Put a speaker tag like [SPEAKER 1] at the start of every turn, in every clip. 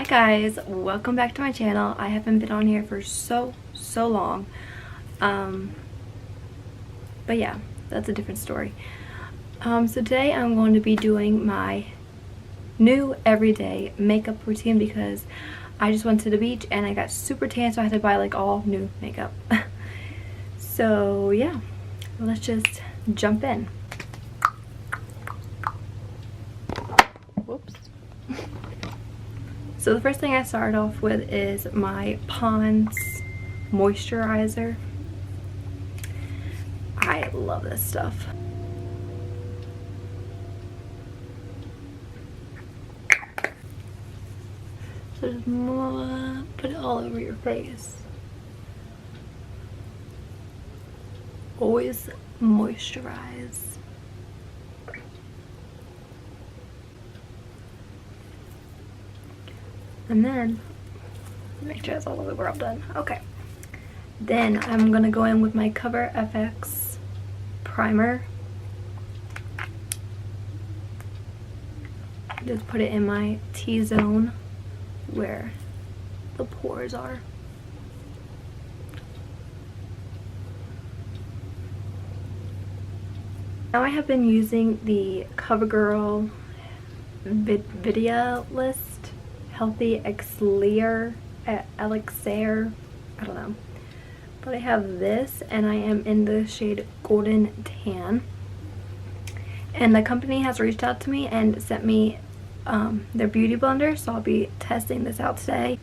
[SPEAKER 1] guys, welcome back to my channel. I haven't been on here for so long, but yeah, that's a different story. So today I'm going to be doing my new everyday makeup routine because I just went to the beach and I got super tan, so I had to buy like all new makeup. So yeah, let's just jump in. Whoops. So the first thing I start off with is my PAWZ moisturizer. I love this stuff. So just put it all over your face. Always moisturize. And then, make sure it's all the way where I'm done. Okay. Then I'm gonna go in with my Cover FX primer. Just put it in my T-zone where the pores are. Now I have been using the CoverGirl Vitalist Healthy Elixir, I don't know. But I have this and I am in the shade Golden Tan. And the company has reached out to me and sent me their beauty blender, so I'll be testing this out today.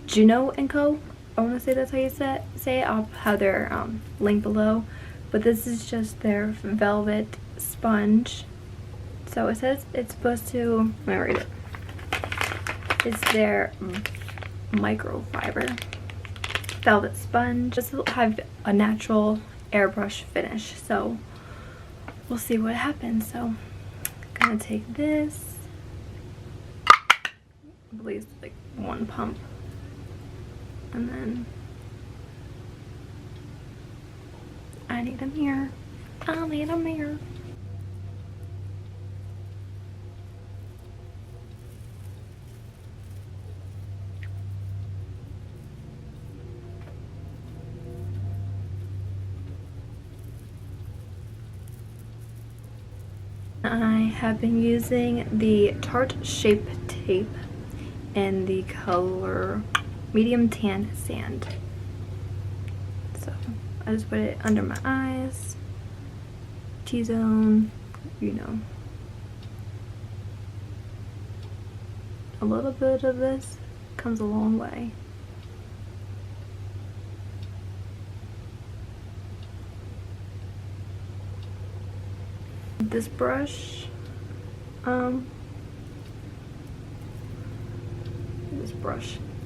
[SPEAKER 1] Juno Co. I want to say that's how you say it. I'll have their link below. But this is just their velvet sponge. So it says it's supposed to, let me read it. It's their microfiber velvet sponge. This will have a natural airbrush finish, so we'll see what happens. So I'm gonna take this, I believe it's like one pump, and then I need a mirror. I'll need a mirror. I have been using the Tarte Shape Tape in the color Medium Tan Sand. So I just put it under my eyes, T-zone, you know. A little bit of this comes a long way. This brush,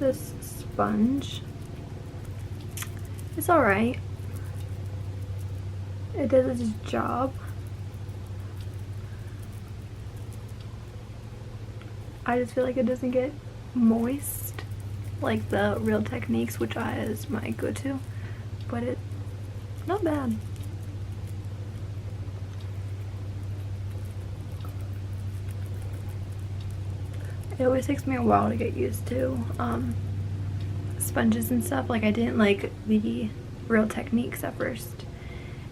[SPEAKER 1] this sponge, it's alright. It does its job. I just feel like it doesn't get moist like the Real Techniques, which is my go-to, but it's not bad. It always takes me a while to get used to sponges and stuff. Like, I didn't like the Real Techniques at first,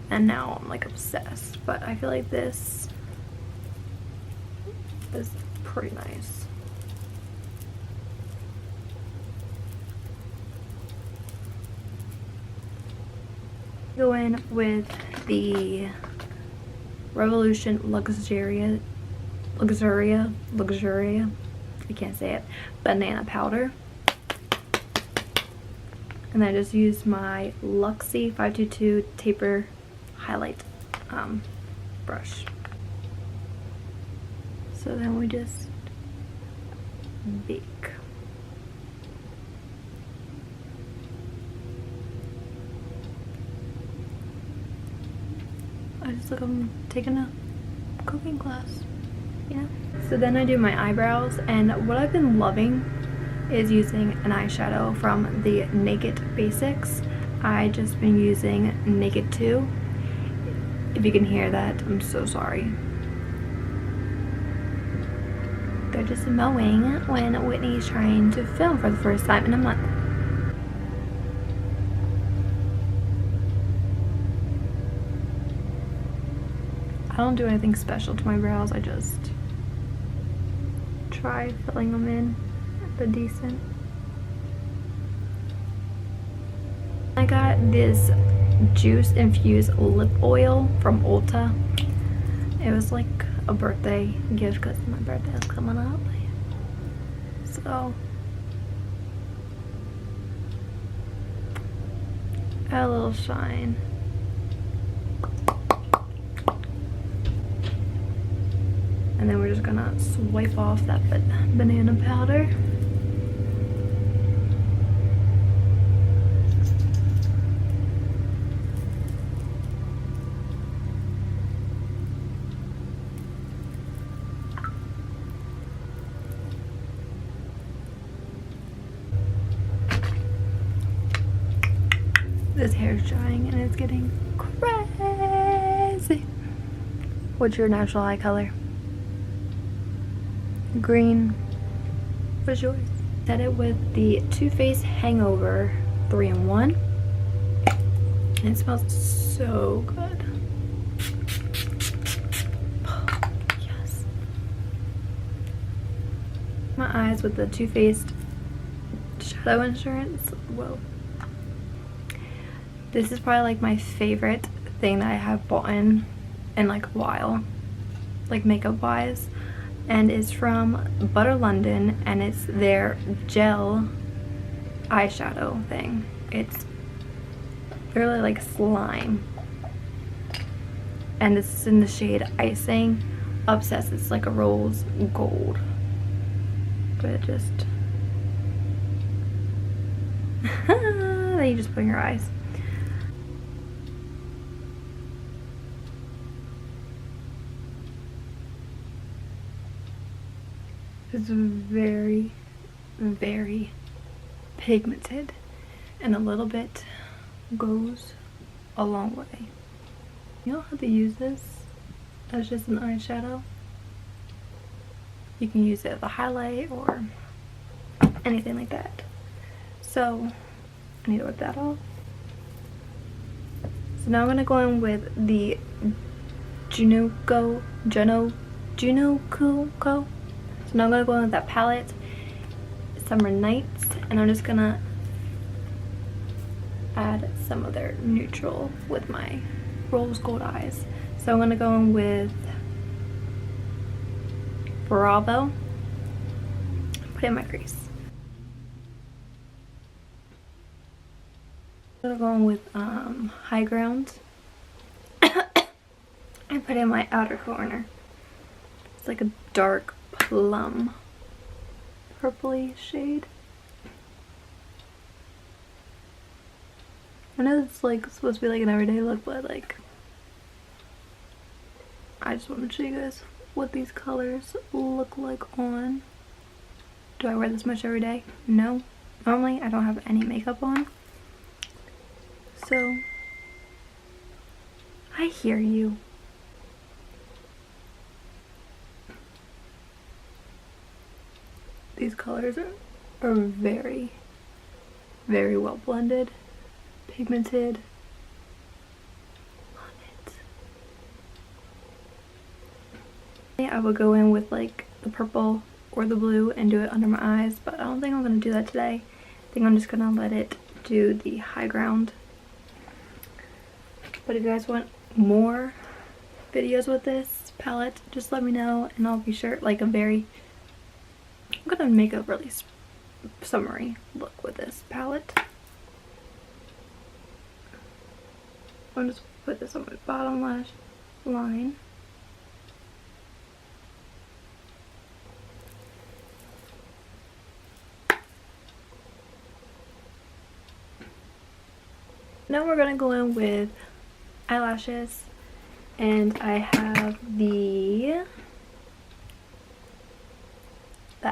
[SPEAKER 1] and now I'm like obsessed. But I feel like this is pretty nice. Go in with the Revolution Luxuria, I can't say it, banana powder. And I just used my Luxie 522 taper highlight brush. So then we just bake. I just look like I'm taking a cooking class. Yeah. So then I do my eyebrows, and what I've been loving is using an eyeshadow from the Naked Basics. I just been using Naked 2. If you can hear that, I'm so sorry. they're just mowing when Whitney's trying to film for the first time in a month. I don't do anything special to my brows, I just try filling them in the decent. I got this juice infused lip oil from Ulta. It was like a birthday gift because my birthday is coming up. So add a little shine. And then we're just gonna swipe off that banana powder. This hair is drying and it's getting crazy. What's your natural eye color? Green. What's yours? Set it with the Too Faced Hangover 3-in-1. And it smells so good. Yes. My eyes with the Too Faced Shadow Insurance. Whoa. This is probably like my favorite thing that I have bought in like a while, like makeup wise, and it's from Butter London, and it's their gel eyeshadow thing. It's really like slime, and this is in the shade Icing Obsessed. It's like a rose gold, but it just that you just put in your eyes. It's very, very pigmented, and a little bit goes a long way. You don't have to use this as just an eyeshadow. You can use it as a highlight or anything like that. So I need to wipe that off. So now I'm gonna go in with the Juno Co. So now I'm gonna go in with that palette, Summer Nights, and I'm just gonna add some of their neutral with my rose gold eyes. So I'm gonna go in with Bravo, put it in my crease. I'm gonna go in with High Ground and put it in my outer corner. It's like a dark plum purpley shade. I know it's like supposed to be like an everyday look, but like I just want to show you guys what these colors look like on. Do I wear this much every day? No. Normally I don't have any makeup on. So I hear you. These colors are very, very well blended, pigmented. Love it. I would go in with like the purple or the blue and do it under my eyes, but I don't think I'm going to do that today. I think I'm just going to let it do the High Ground. But if you guys want more videos with this palette, just let me know and I'll be sure, like I'm gonna make a really summery look with this palette. I'm just put this on my bottom lash line. Now we're gonna go in with eyelashes, and I have the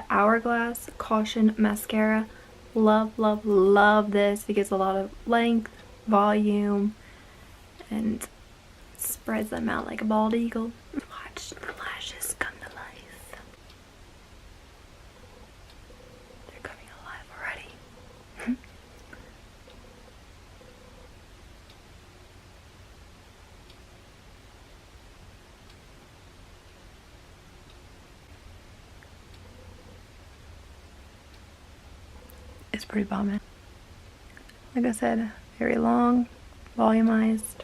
[SPEAKER 1] Hourglass Caution Mascara. Love, love, love this. It gives a lot of length, volume, and spreads them out like a bald eagle. Watch the lashes come to life. is pretty bombing. Like I said, very long, volumized.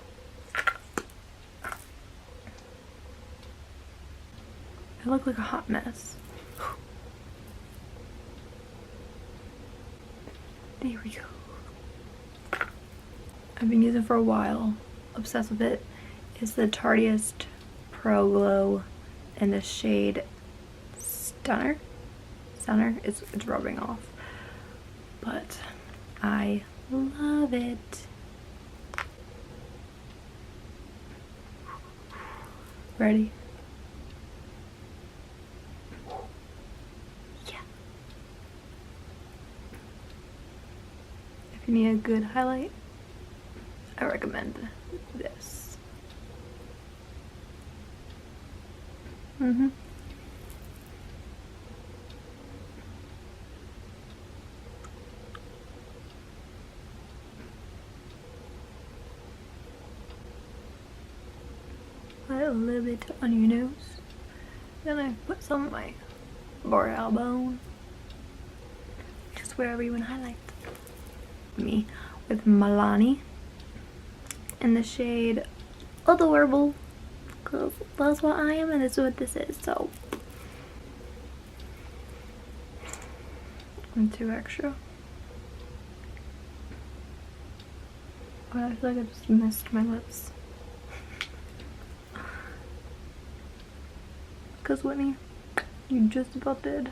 [SPEAKER 1] I look like a hot mess. There we go. I've been using it for a while. Obsessed with it. It's the Tardiest Pro Glow in the shade Stunner. It's rubbing off. But I love it. Ready? Yeah. If you need a good highlight, I recommend this. Put a little bit on your nose. Then I put some on my brow bone. Just wherever you want to highlight. Me with Milani in the shade Adorable, because that's what I am and this is what this is. So I'm too extra. Oh, I feel like I just missed my lips. Because Whitney, you just about did.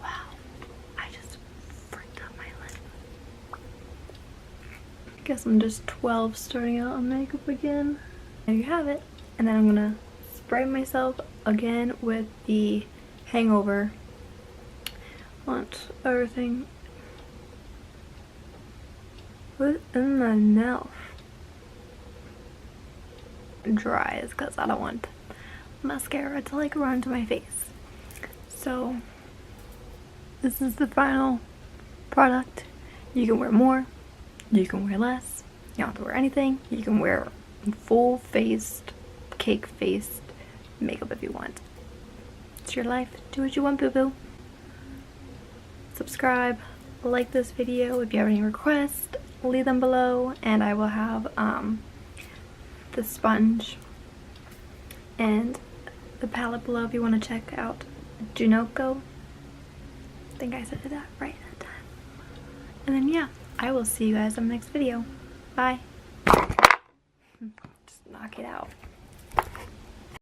[SPEAKER 1] Wow, I just freaked out my lip. I guess I'm just 12 starting out on makeup again. There you have it. And then I'm gonna spray myself again with the Hangover. Want everything put in my mouth. Dries because I don't want mascara to like run to my face. So this is the final product. You can wear more, you can wear less, you don't have to wear anything. You can wear full faced, cake faced makeup if you want. It's your life, do what you want, boo boo. Subscribe, like this video. If you have any requests, leave them below, and I will have the sponge and the palette below if you want to check out Juno Co. I think I said that right that time. And then yeah, I will see you guys in the next video. Bye. Just knock it out.